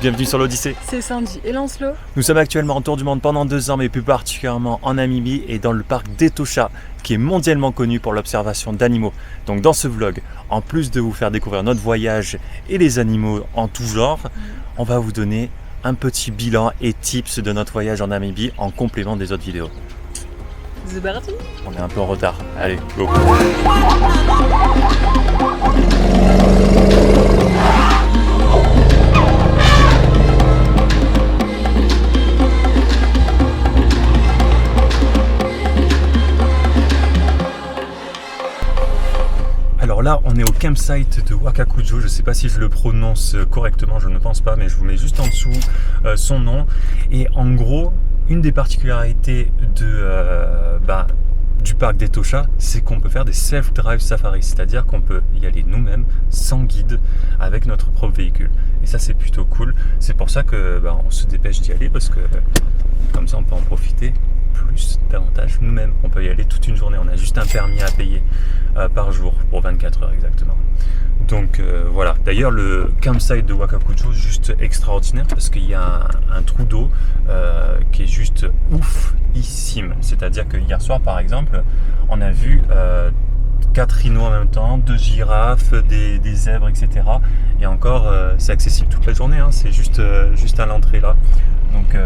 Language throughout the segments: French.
Bienvenue sur l'Odyssée. C'est Sandy et Lancelot. Nous sommes actuellement en tour du monde pendant 2 ans, mais plus particulièrement en Namibie et dans le parc d'Etosha, qui est mondialement connu pour l'observation d'animaux. Donc dans ce vlog, en plus de vous faire découvrir notre voyage et les animaux en tout genre, on va vous donner un petit bilan et tips de notre voyage en Namibie en complément des autres vidéos. C'est parti. On est un peu en retard. Allez, go. Alors là, on est au campsite de Wakakujo. Je ne sais pas si je le prononce correctement, je ne pense pas, mais je vous mets juste en dessous son nom. Et en gros, une des particularités du parc d'Etosha, c'est qu'on peut faire des self-drive safaris, c'est-à-dire qu'on peut y aller nous-mêmes, sans guide, avec notre propre véhicule. Et ça, c'est plutôt cool. C'est pour ça que on se dépêche d'y aller, parce que comme ça, on peut en profiter davantage nous-mêmes. On peut y aller toute une journée. On a juste un permis à payer par jour pour 24 heures exactement. Donc voilà. D'ailleurs, le campsite de Wakakujo est juste extraordinaire parce qu'il y a un trou d'eau qui est juste oufissime. C'est-à-dire que hier soir, par exemple, on a vu 4 rhinos en même temps, 2 girafes, des zèbres, etc. Et encore, c'est accessible toute la journée. Hein. C'est juste à l'entrée là. Donc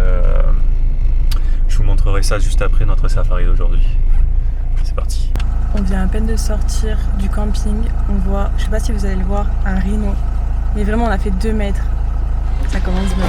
je vous montrerai ça juste après notre safari d'aujourd'hui. C'est parti. On vient à peine de sortir du camping. On voit, je sais pas si vous allez le voir, un rhino. Mais vraiment, on a fait 2 mètres. Ça commence bien.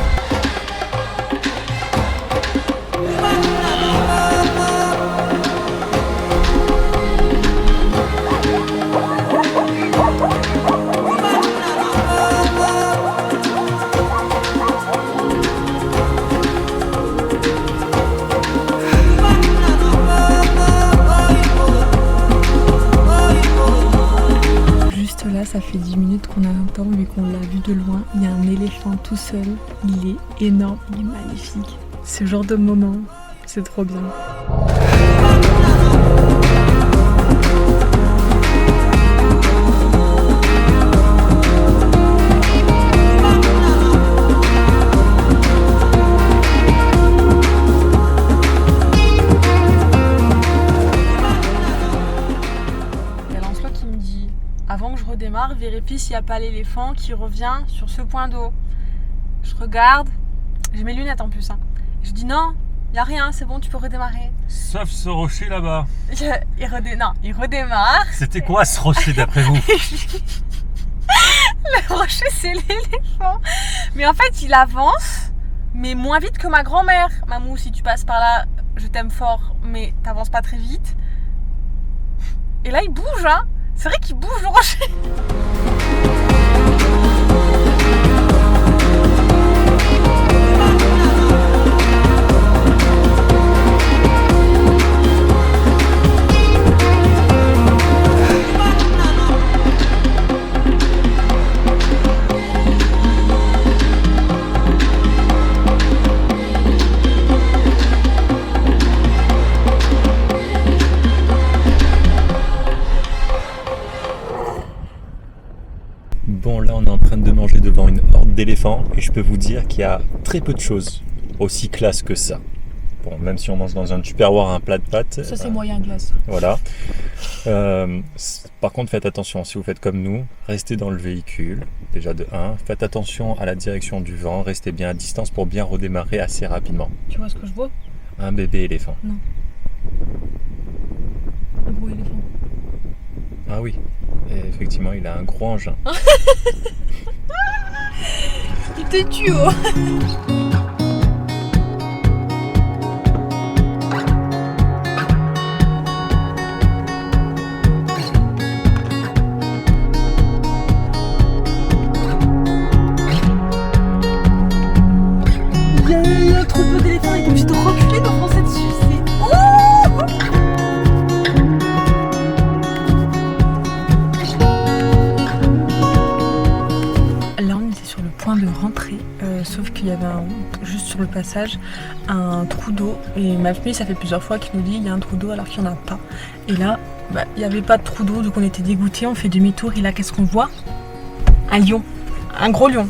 Ça fait 10 minutes qu'on attend, mais qu'on l'a vu de loin. Il y a un éléphant tout seul. Il est énorme, il est magnifique. Ce genre de moment, c'est trop bien. Avant que je redémarre, vérifie s'il n'y a pas l'éléphant qui revient sur ce point d'eau. Je regarde, j'ai mes lunettes en plus. Hein. Je dis non, il n'y a rien, c'est bon, tu peux redémarrer. Sauf ce rocher là-bas. Il redémarre. C'était quoi ce rocher d'après vous? Le rocher, c'est l'éléphant. Mais en fait, il avance, mais moins vite que ma grand-mère. Mamou, si tu passes par là, je t'aime fort, mais t'avances pas très vite. Et là, il bouge, hein. C'est vrai qu'il bouge le rocher. Bon, là on est en train de manger devant une horde d'éléphants et je peux vous dire qu'il y a très peu de choses aussi classe que ça. Bon, même si on mange dans un tupperware un plat de pâtes. Ça c'est moyen glace. Voilà. Par contre, faites attention, si vous faites comme nous, restez dans le véhicule, déjà de 1. Faites attention à la direction du vent, restez bien à distance pour bien redémarrer assez rapidement. Tu vois ce que je vois? Un bébé éléphant. Non. Un gros éléphant. Ah oui, et effectivement, il a un gros engin. Il te tue, oh. Il y a un troupeau d'éléphants, il est obligé de reculer pour foncer dessus. Là, on était sur le point de rentrer, sauf qu'il y avait juste sur le passage un trou d'eau. Et ma famille, ça fait plusieurs fois qu'il nous dit il y a un trou d'eau alors qu'il n'y en a pas. Et là, il n'y avait pas de trou d'eau, donc on était dégoûtés, on fait demi-tour. Et là, qu'est-ce qu'on voit? Un lion, un gros lion.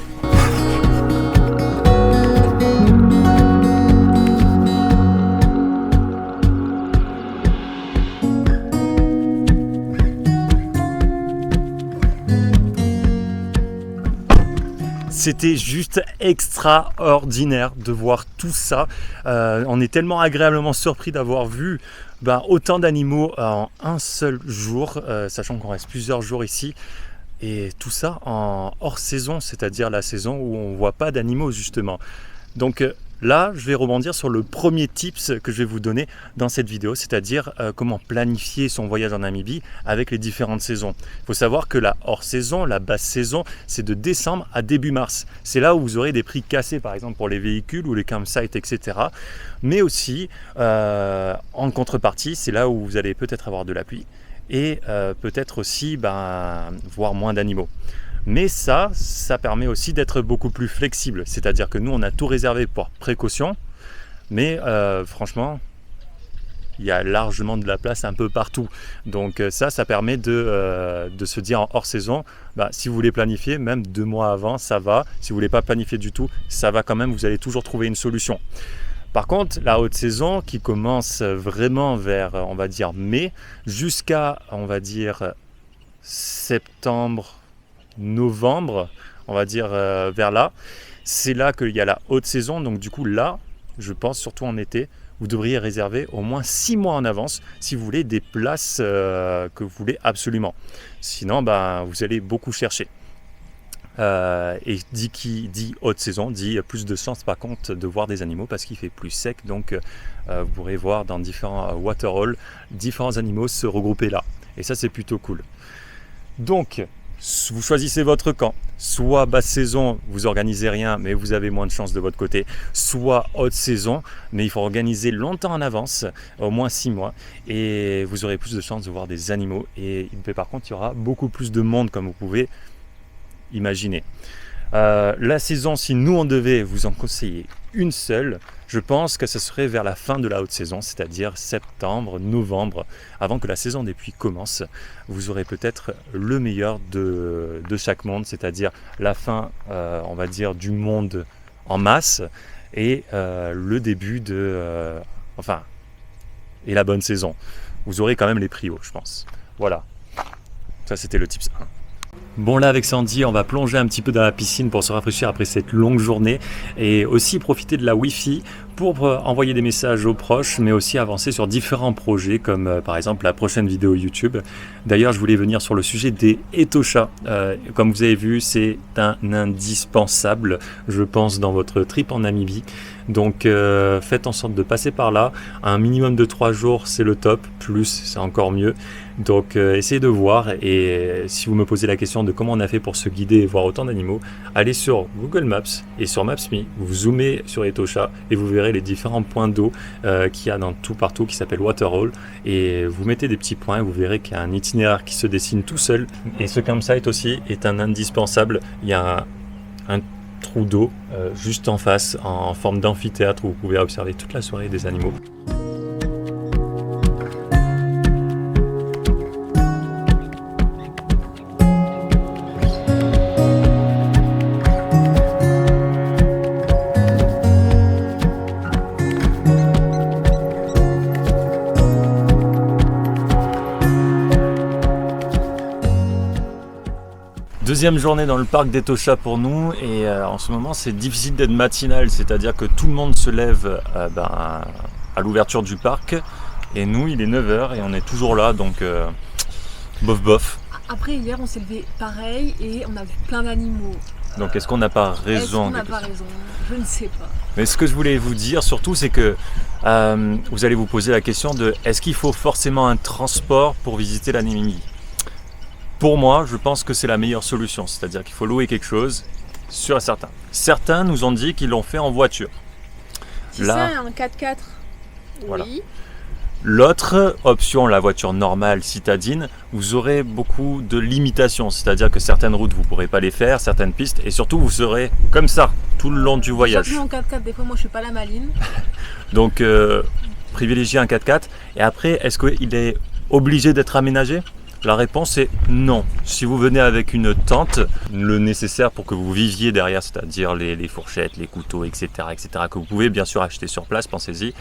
C'était juste extraordinaire de voir tout ça. On est tellement agréablement surpris d'avoir vu autant d'animaux en un seul jour, sachant qu'on reste plusieurs jours ici. Et tout ça en hors saison, c'est-à-dire la saison où on ne voit pas d'animaux justement. Donc là, je vais rebondir sur le premier tips que je vais vous donner dans cette vidéo, c'est-à-dire comment planifier son voyage en Namibie avec les différentes saisons. Il faut savoir que la hors-saison, la basse saison, c'est de décembre à début mars. C'est là où vous aurez des prix cassés, par exemple pour les véhicules ou les campsites, etc. Mais aussi, en contrepartie, c'est là où vous allez peut-être avoir de la pluie et peut-être aussi voir moins d'animaux. Mais ça permet aussi d'être beaucoup plus flexible. C'est-à-dire que nous, on a tout réservé pour précaution. Mais franchement, il y a largement de la place un peu partout. Donc ça permet de se dire en hors saison, si vous voulez planifier, même 2 mois avant, ça va. Si vous ne voulez pas planifier du tout, ça va quand même. Vous allez toujours trouver une solution. Par contre, la haute saison qui commence vraiment vers, on va dire, mai, jusqu'à, on va dire, septembre, novembre, on va dire vers là, c'est là qu'il y a la haute saison. Donc du coup là, je pense surtout en été, vous devriez réserver au moins 6 mois en avance si vous voulez des places que vous voulez absolument. Sinon, vous allez beaucoup chercher. Et qui dit haute saison dit plus de chance par contre de voir des animaux parce qu'il fait plus sec, donc vous pourrez voir dans différents waterholes différents animaux se regrouper là, et ça c'est plutôt cool. Donc vous choisissez votre camp, soit basse saison, vous organisez rien mais vous avez moins de chance de votre côté, soit haute saison mais il faut organiser longtemps en avance, au moins 6 mois, et vous aurez plus de chances de voir des animaux. Et par contre il y aura beaucoup plus de monde, comme vous pouvez imaginer. La saison, si nous on devait vous en conseiller une seule, je pense que ce serait vers la fin de la haute saison, c'est-à-dire septembre, novembre, avant que la saison des pluies commence. Vous aurez peut-être le meilleur de chaque monde, c'est-à-dire la fin, on va dire, du monde en masse et le début et la bonne saison. Vous aurez quand même les prix hauts, je pense. Voilà, ça c'était le tips 1. Bon, là avec Sandy, on va plonger un petit peu dans la piscine pour se rafraîchir après cette longue journée et aussi profiter de la Wi-Fi pour envoyer des messages aux proches, mais aussi avancer sur différents projets comme par exemple la prochaine vidéo YouTube. D'ailleurs, je voulais venir sur le sujet des Etosha. Comme vous avez vu, c'est un indispensable, je pense, dans votre trip en Namibie. Donc faites en sorte de passer par là. Un minimum de 3 jours, c'est le top. Plus, c'est encore mieux. Donc essayez de voir, et si vous me posez la question de comment on a fait pour se guider et voir autant d'animaux, allez sur Google Maps et sur Maps.me, vous zoomez sur Etosha et vous verrez les différents points d'eau qu'il y a partout qui s'appelle Waterhole, et vous mettez des petits points et vous verrez qu'il y a un itinéraire qui se dessine tout seul. Et ce campsite aussi est un indispensable. Il y a un trou d'eau juste en face en forme d'amphithéâtre où vous pouvez observer toute la soirée des animaux. Deuxième journée dans le parc d'Etosha pour nous, et en ce moment c'est difficile d'être matinal, c'est-à-dire que tout le monde se lève à l'ouverture du parc, et nous il est 9h et on est toujours là, donc bof. Après hier on s'est levé pareil et on a vu plein d'animaux. Donc est-ce qu'on n'a pas raison? Est-ce qu'on n'a pas raison? Je ne sais pas. Mais ce que je voulais vous dire surtout, c'est que vous allez vous poser la question de est-ce qu'il faut forcément un transport pour visiter la Namibie? Pour moi, je pense que c'est la meilleure solution, c'est-à-dire qu'il faut louer quelque chose, sûr et certain. Certains nous ont dit qu'ils l'ont fait en voiture. Si là, c'est un 4x4, voilà. Oui. L'autre option, la voiture normale citadine, vous aurez beaucoup de limitations, c'est-à-dire que certaines routes vous ne pourrez pas les faire, certaines pistes, et surtout vous serez comme ça tout le long du voyage. Surtout en 4x4, des fois moi je suis pas la maline. Donc privilégiez un 4x4, et après est-ce qu'il est obligé d'être aménagé? La réponse est non. Si vous venez avec une tente, le nécessaire pour que vous viviez derrière, c'est-à-dire les fourchettes, les couteaux, etc., que vous pouvez bien sûr acheter sur place, pensez-y,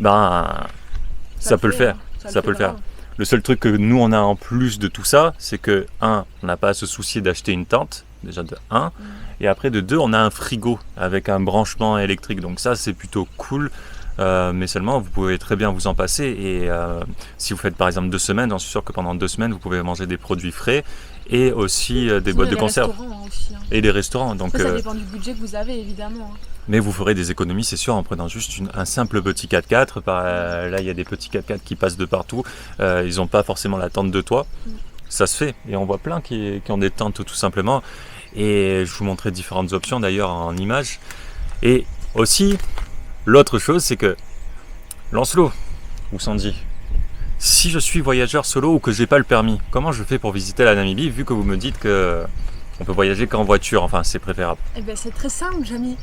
ça peut le faire. Ça peut le faire. Le seul truc que nous on a en plus de tout ça, c'est que on n'a pas à se soucier d'acheter une tente, déjà de 1, Et après de 2, on a un frigo avec un branchement électrique. Donc ça, c'est plutôt cool. Mais seulement, vous pouvez très bien vous en passer. Et si vous faites par exemple 2 semaines, j'en suis sûr que pendant 2 semaines, vous pouvez manger des produits frais et aussi des boîtes de conserve. Aussi, hein. Et les restaurants. Donc, ça dépend du budget que vous avez, évidemment. Mais vous ferez des économies, c'est sûr, en prenant juste un simple petit 4x4. Là, il y a des petits 4x4 qui passent de partout. Ils n'ont pas forcément la tente de toit. Ça se fait. Et on voit plein qui ont des tentes tout simplement. Et je vous montrerai différentes options d'ailleurs en images. Et aussi... L'autre chose, c'est que Lancelot ou Sandy, si je suis voyageur solo ou que j'ai pas le permis, comment je fais pour visiter la Namibie vu que vous me dites que on peut voyager qu'en voiture, enfin c'est préférable? Eh bien c'est très simple, Jamy.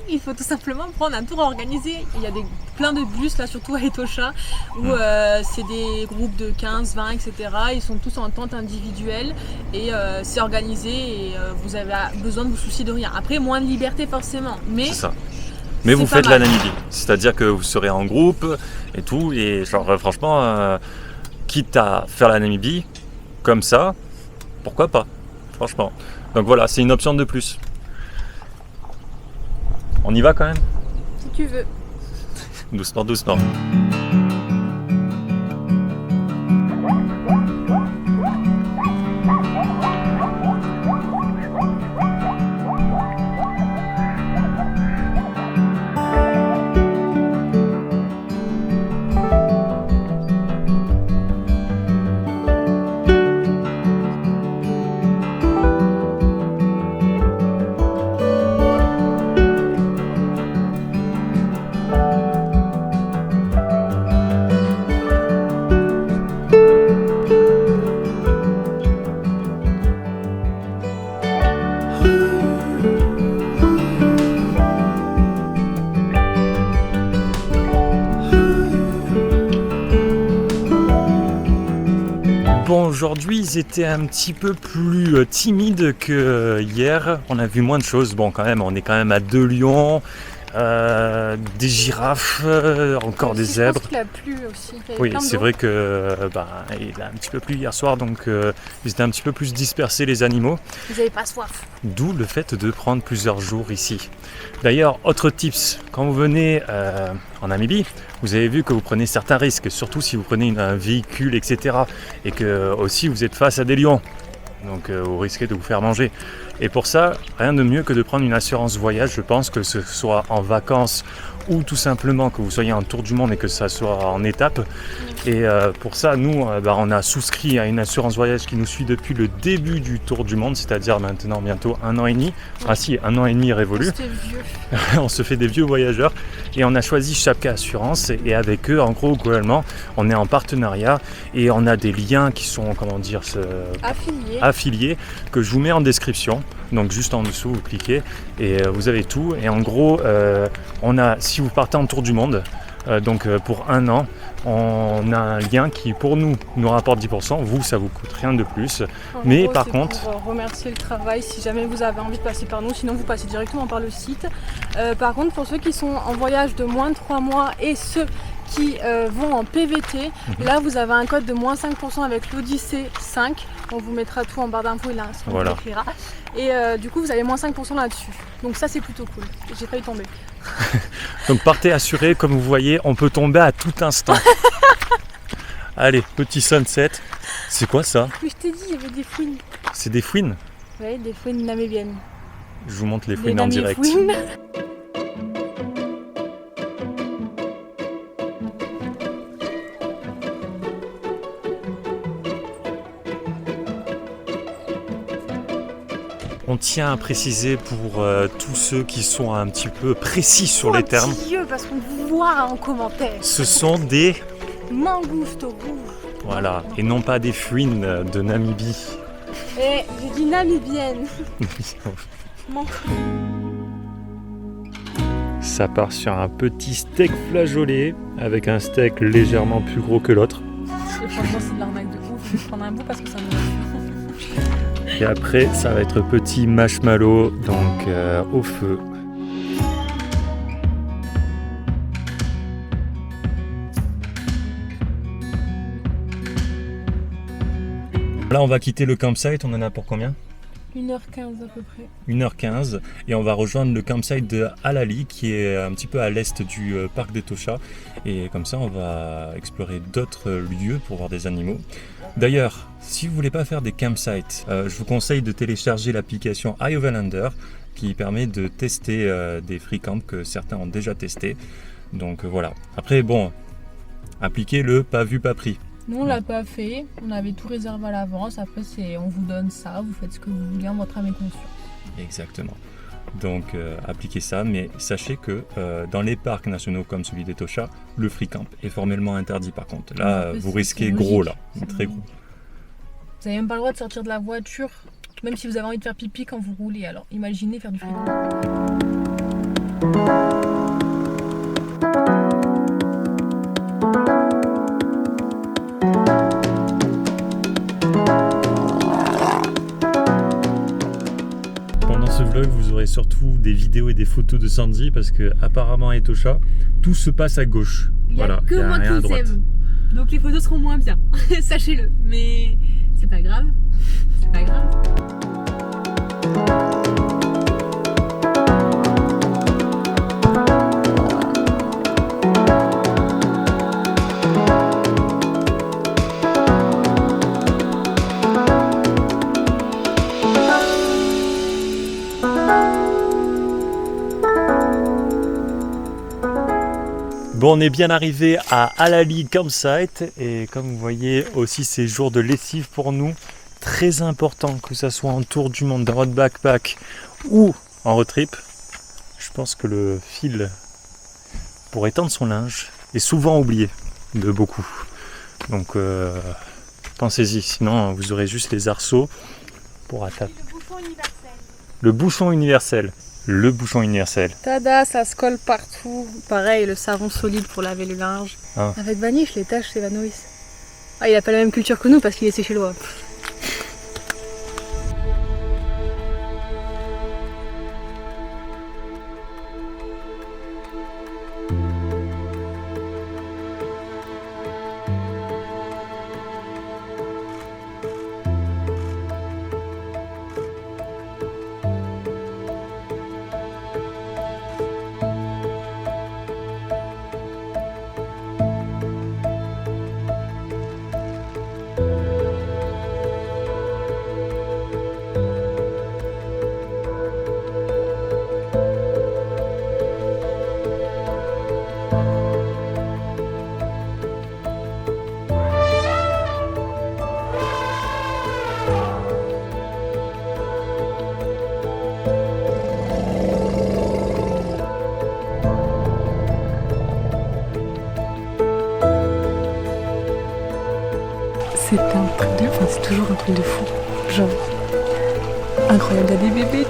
Il faut tout simplement prendre un tour organisé. Il y a plein de bus là, surtout à Etosha, où c'est des groupes de 15, 20, etc. Ils sont tous en tente individuelle et c'est organisé et vous avez besoin de vous soucier de rien. Après, moins de liberté forcément, mais... C'est ça. Mais vous faites la Namibie, c'est-à-dire que vous serez en groupe et tout, et genre franchement, quitte à faire la Namibie comme ça, pourquoi pas, franchement. Donc voilà, c'est une option de plus. On y va quand même? Si tu veux. Doucement, doucement. Bon, aujourd'hui ils étaient un petit peu plus timides que hier, on a vu moins de choses. Bon, quand même, on est quand même à 2 lions, des girafes, encore des zèbres. Je pense qu'il a plu aussi. Oui, c'est vrai que il a un petit peu plu hier soir, donc ils étaient un petit peu plus dispersés les animaux. Vous n'avez pas soif. D'où le fait de prendre plusieurs jours ici. D'ailleurs, autre tips, quand vous venez en Namibie, vous avez vu que vous prenez certains risques, surtout si vous prenez un véhicule, etc. Et que aussi vous êtes face à des lions. Donc vous risquez de vous faire manger. Et pour ça, rien de mieux que de prendre une assurance voyage, je pense, que ce soit en vacances ou tout simplement que vous soyez en tour du monde et que ça soit en étape. Et pour ça, nous, on a souscrit à une assurance voyage qui nous suit depuis le début du tour du monde, c'est-à-dire maintenant bientôt 1 an et demi. Ah si, 1 an et demi révolu. C'était vieux. On se fait des vieux voyageurs et on a choisi Chapka Assurance et avec eux, en gros, globalement, on est en partenariat et on a des liens qui sont, affiliés que je vous mets en description. Donc juste en dessous, vous cliquez et vous avez tout. Et en gros, si vous partez en tour du monde, pour 1 an, on a un lien qui pour nous rapporte 10%. Vous, ça vous coûte rien de plus. Mais par contre, pour remercier le travail, si jamais vous avez envie de passer par nous, sinon vous passez directement par le site. Par contre, pour ceux qui sont en voyage de moins de 3 mois et ceux qui vont en PVT, là vous avez un code de moins 5% avec l'Odyssée 5. On vous mettra tout en barre d'infos, là, ce qu'on vous écrira. Et du coup, vous avez moins 5% là-dessus. Donc ça, c'est plutôt cool. J'ai failli tomber. Donc partez assuré, comme vous voyez, on peut tomber à tout instant. Allez, petit sunset. C'est quoi ça? Mais je t'ai dit, il y avait des fouines. C'est des fouines? Oui, des fouines namibiennes. Je vous montre les fouines en direct. On tient à préciser pour tous ceux qui sont un petit peu précis sur les termes. Parce qu'on vous voit en commentaire. Ce sont des mangoustes rouges. Voilà, et non pas des fouines de Namibie. Et j'ai dit namibienne. Ça part sur un petit steak flageolé avec un steak légèrement plus gros que l'autre. Et franchement, c'est de l'arnaque de ouf. Je vais prendre un bout parce que ça me... Et après, ça va être petit marshmallow, donc au feu. Là, on va quitter le campsite. On en a pour combien? 1h15 à peu près. 1h15 et on va rejoindre le campsite de Halali qui est un petit peu à l'est du parc d'Etosha et comme ça on va explorer d'autres lieux pour voir des animaux. D'ailleurs, si vous voulez pas faire des campsites, je vous conseille de télécharger l'application iOverlander qui permet de tester des free camps que certains ont déjà testé. Donc voilà. Après bon, appliquez le pas vu pas pris. Nous on l'a pas fait, on avait tout réservé à l'avance, après on vous donne ça, vous faites ce que vous voulez en votre âme et conscience. Exactement. Donc appliquez ça, mais sachez que dans les parcs nationaux comme celui d'Etosha, le free camp est formellement interdit par contre. Là, vous risquez gros là, très gros. Vous n'avez même pas le droit de sortir de la voiture, même si vous avez envie de faire pipi quand vous roulez, alors imaginez faire du free camp. Vous aurez surtout des vidéos et des photos de Sandy parce que apparemment à Etosha, tout se passe à gauche. Il y a que moi qui les aime. Donc les photos seront moins bien, sachez-le. Mais c'est pas grave. C'est pas grave. Bon, on est bien arrivé à Halali Campsite et comme vous voyez aussi ces jours de lessive pour nous, très important que ça soit en tour du monde dans votre backpack ou en road trip. Je pense que le fil pour étendre son linge est souvent oublié de beaucoup. Donc pensez-y, sinon vous aurez juste les arceaux pour attaquer. Le bouchon universel. Le bouchon universel. Tada, ça se colle partout. Pareil, le savon solide pour laver le linge. Ah. Avec Vanish, les taches s'évanouissent. Ah, il a pas la même culture que nous parce qu'il est séché loin. C'est un truc de... Enfin, c'est toujours un truc de fou. Genre... Incroyable, il y a des bébés.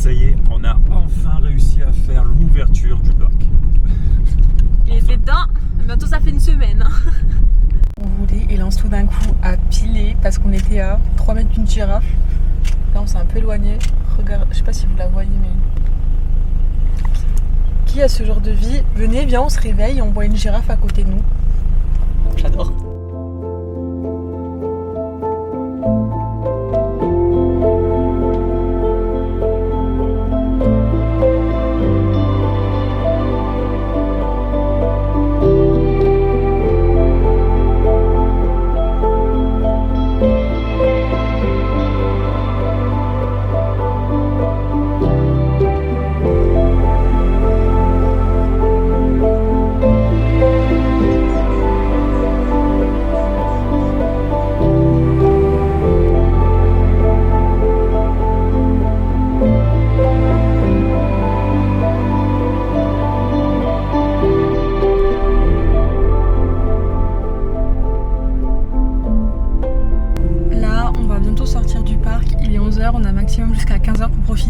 Ça y est, on a enfin réussi à faire l'ouverture du parc. Il était temps, bientôt ça fait une semaine. On roulait et lance tout d'un coup à piler parce qu'on était à 3 mètres d'une girafe. Là on s'est un peu éloigné. Regarde, je sais pas si vous la voyez mais... Qui a ce genre de vie? Venez, viens, on se réveille et on voit une girafe à côté de nous. J'adore.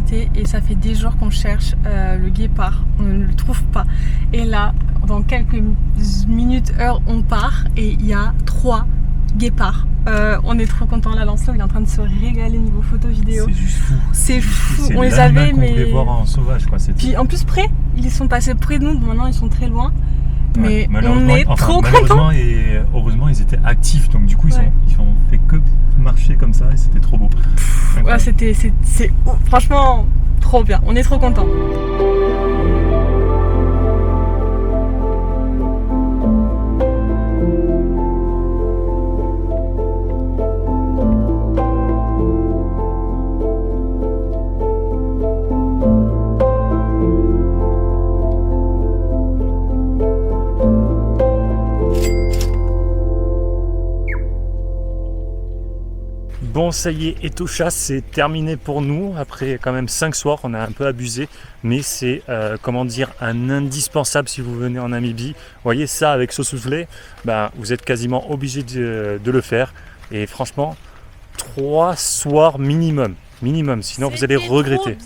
sécurité et ça fait des jours qu'on cherche le guépard, on ne le trouve pas. Et là, dans quelques minutes, heures, on part et il y a 3 guépards. On est trop content. Là, Lancelot, il est en train de se régaler niveau photo vidéo. C'est juste fou. C'est fou. C'est On les l'animal avait, qu'on mais voulait voir en sauvage, quoi. puis en plus près, ils sont passés près de nous. Maintenant, ils sont très loin. Ouais, Mais on est trop contents. malheureusement et heureusement ils étaient actifs, donc du coup ils ont fait que marcher comme ça et c'était trop beau. Ouais, c'est franchement trop bien. On est trop contents. Bon, ça y est, Etosha, c'est terminé pour nous. Après quand même 5 soirs, on a un peu abusé, mais c'est un indispensable si vous venez en Namibie. Vous voyez ça avec sauce soufflée, vous êtes quasiment obligé de le faire. Et franchement, 3 soirs minimum, sinon vous allez regretter.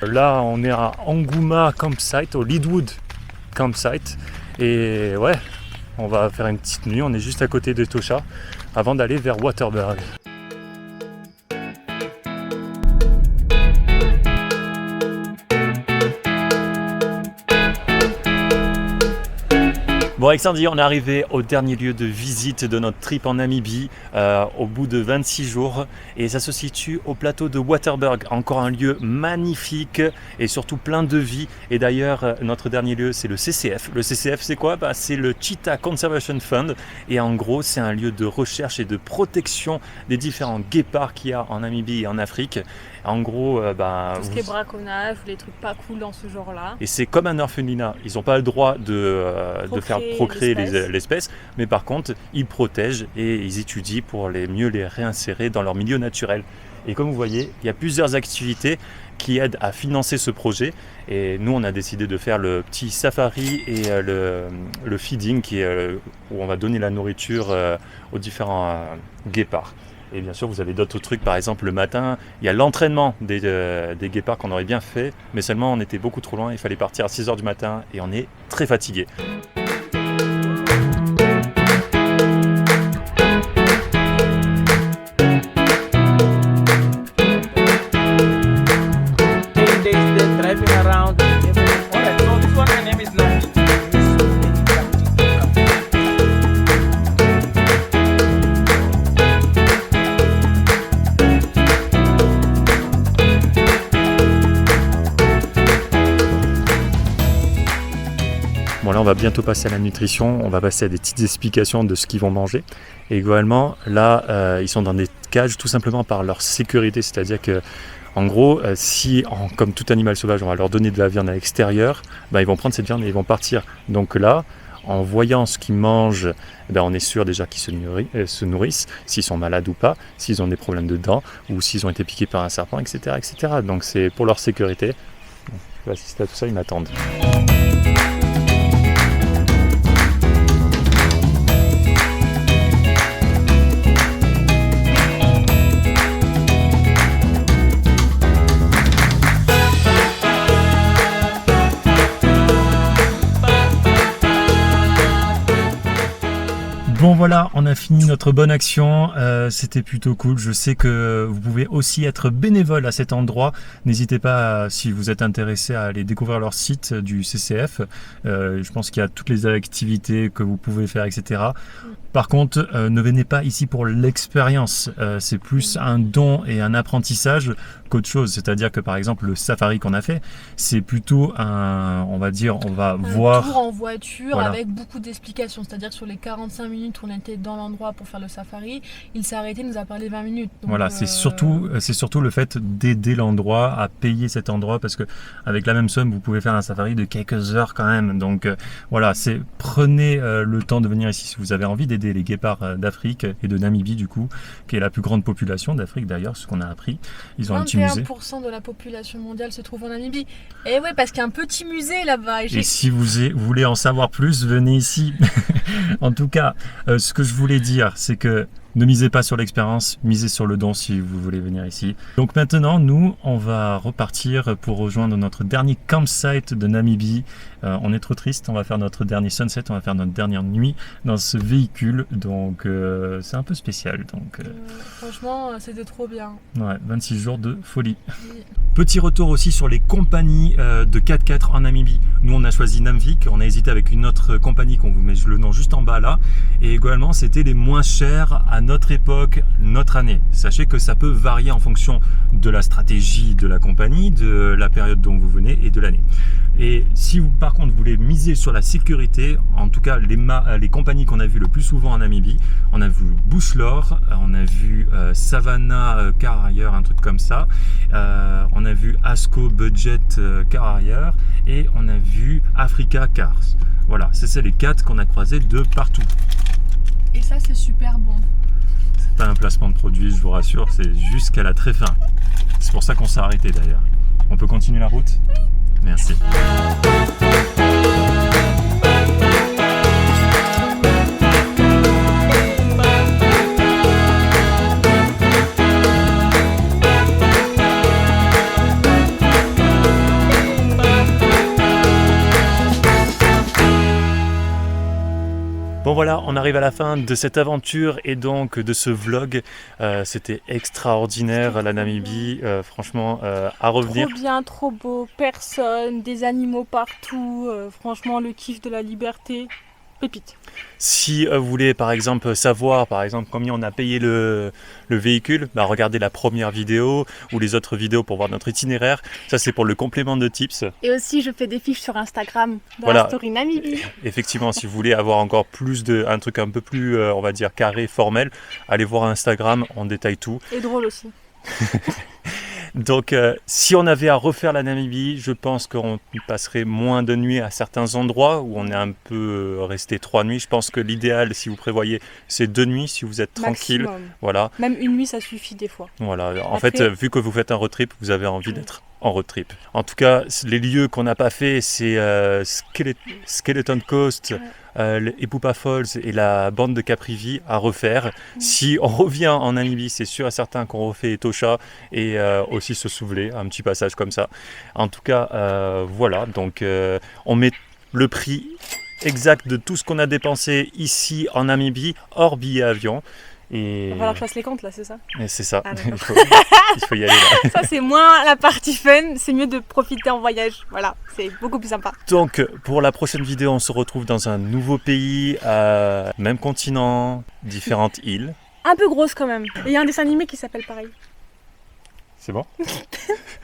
Là, on est à Anguma Campsite, au Leadwood Campsite, et ouais, on va faire une petite nuit. On est juste à côté d'Etosha avant d'aller vers Waterberg. Bon, Alexandre, on est arrivé au dernier lieu de visite de notre trip en Namibie au bout de 26 jours et ça se situe au plateau de Waterberg, encore un lieu magnifique et surtout plein de vie. Et d'ailleurs, notre dernier lieu, c'est le CCF. Le CCF, c'est quoi ? C'est le Cheetah Conservation Fund et en gros, c'est un lieu de recherche et de protection des différents guépards qu'il y a en Namibie et en Afrique. En gros, tout ce qui est braconnage, les trucs pas cool dans ce genre-là. Et c'est comme un orphelinat. Ils n'ont pas le droit de faire procréer l'espèce, mais par contre, ils protègent et ils étudient pour mieux les réinsérer dans leur milieu naturel. Et comme vous voyez, il y a plusieurs activités qui aident à financer ce projet. Et nous, on a décidé de faire le petit safari et le feeding, où on va donner la nourriture aux différents guépards. Et bien sûr, vous avez d'autres trucs, par exemple le matin, il y a l'entraînement des guépards qu'on aurait bien fait, mais seulement on était beaucoup trop loin, il fallait partir à 6h du matin et on est très fatigué. Bon, là on va bientôt passer à la nutrition, on va passer à des petites explications de ce qu'ils vont manger. Et également là ils sont dans des cages tout simplement par leur sécurité, c'est-à-dire que en gros comme tout animal sauvage on va leur donner de la viande à l'extérieur, ils vont prendre cette viande et ils vont partir. Donc là en voyant ce qu'ils mangent, on est sûr déjà qu'ils se nourrissent, s'ils sont malades ou pas, s'ils ont des problèmes de dents ou s'ils ont été piqués par un serpent, etc. Donc c'est pour leur sécurité. Je vais assister à tout ça, ils m'attendent. Bon voilà, on a fini notre bonne action, c'était plutôt cool. Je sais que vous pouvez aussi être bénévole à cet endroit. N'hésitez pas, si vous êtes intéressé, à aller découvrir leur site du CCF. Je pense qu'il y a toutes les activités que vous pouvez faire, etc. Par contre, ne venez pas ici pour l'expérience. C'est plus un don et un apprentissage qu'autre chose. C'est-à-dire que par exemple, le safari qu'on a fait, c'est plutôt on va voir... tour en voiture, voilà, avec beaucoup d'explications. C'est-à-dire que sur les 45 minutes où on était dans l'endroit pour faire le safari, il s'est arrêté, il nous a parlé 20 minutes. Donc, voilà, c'est surtout le fait d'aider l'endroit à payer cet endroit, parce que avec la même somme, vous pouvez faire un safari de quelques heures quand même. Donc voilà, prenez le temps de venir ici si vous avez envie d'aider les guépards d'Afrique et de Namibie du coup, qui est la plus grande population d'Afrique d'ailleurs, ce qu'on a appris. Ils ont un petit musée. 21% de la population mondiale se trouve en Namibie. Et ouais, parce qu'il y a un petit musée là-bas. Et si vous voulez en savoir plus, venez ici. En tout cas, ce que je voulais dire, c'est que Ne misez pas sur l'expérience, misez sur le don si vous voulez venir ici. Donc maintenant, nous, on va repartir pour rejoindre notre dernier campsite de Namibie. On est trop triste, on va faire notre dernier sunset, on va faire notre dernière nuit dans ce véhicule. Donc c'est un peu spécial. Donc, franchement, c'était trop bien. Ouais, 26 jours de folie. Oui. Petit retour aussi sur les compagnies de 4x4 en Namibie. Nous, on a choisi Namvik, on a hésité avec une autre compagnie qu'on vous met le nom juste en bas là. Et également, c'était les moins chers à notre époque, notre année. Sachez que ça peut varier en fonction de la stratégie de la compagnie, de la période dont vous venez et de l'année. Et si vous, par contre, voulez miser sur la sécurité, en tout cas, les compagnies qu'on a vues le plus souvent en Namibie, on a vu Bushlor, on a vu Savannah Carrier, un truc comme ça, on a vu Asco Budget Carrier et on a vu Africa Cars. Voilà, c'est les 4 qu'on a croisés de partout. Et ça, c'est super bon. C'est pas un placement de produit, je vous rassure, c'est juste qu'elle a très faim. C'est pour ça qu'on s'est arrêté d'ailleurs. On peut continuer la route ? Oui. Merci. Bon voilà, on arrive à la fin de cette aventure et donc de ce vlog. C'était extraordinaire la Namibie, franchement à revenir. Trop bien, trop beau, personne, des animaux partout, franchement le kiff de la liberté, pépite. Si vous voulez par exemple savoir combien on a payé le véhicule, bah, regardez la première vidéo ou les autres vidéos pour voir notre itinéraire. Ça c'est pour le complément de tips. Et aussi je fais des fiches sur Instagram dans voilà. la story Namibie. Effectivement, si vous voulez avoir encore plus un truc un peu plus on va dire carré, formel, allez voir Instagram, on détaille tout. Et drôle aussi. Donc si on avait à refaire la Namibie, je pense qu'on passerait moins de nuits à certains endroits où on est un peu resté 3 nuits. Je pense que l'idéal, si vous prévoyez, c'est 2 nuits si vous êtes tranquille. Maximum. Voilà. Même une nuit, ça suffit des fois. Voilà. En fait, vu que vous faites un road trip, vous avez envie d'être en road trip. En tout cas, les lieux qu'on n'a pas fait, c'est Skeleton Coast, Epupa Falls et la bande de Caprivi à refaire. Si on revient en Namibie, c'est sûr et certain qu'on refait Etosha et aussi se soulever, un petit passage comme ça. En tout cas, voilà, donc on met le prix exact de tout ce qu'on a dépensé ici en Namibie, hors billet avion. Et... Il va falloir que je fasse les comptes là, c'est ça ? Et c'est ça, ah, il faut y aller là. Ça c'est moins la partie fun, c'est mieux de profiter en voyage, voilà, c'est beaucoup plus sympa. Donc pour la prochaine vidéo, on se retrouve dans un nouveau pays, même continent, différentes îles. Un peu grosse quand même, et il y a un dessin animé qui s'appelle pareil. C'est bon.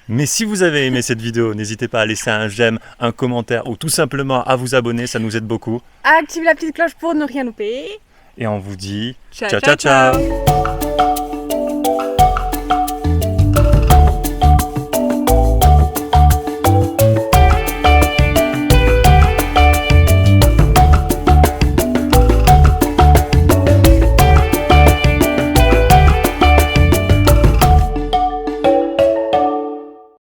Mais si vous avez aimé cette vidéo, n'hésitez pas à laisser un j'aime, un commentaire ou tout simplement à vous abonner, ça nous aide beaucoup. Activez la petite cloche pour ne rien louper. Et on vous dit ciao ciao ciao.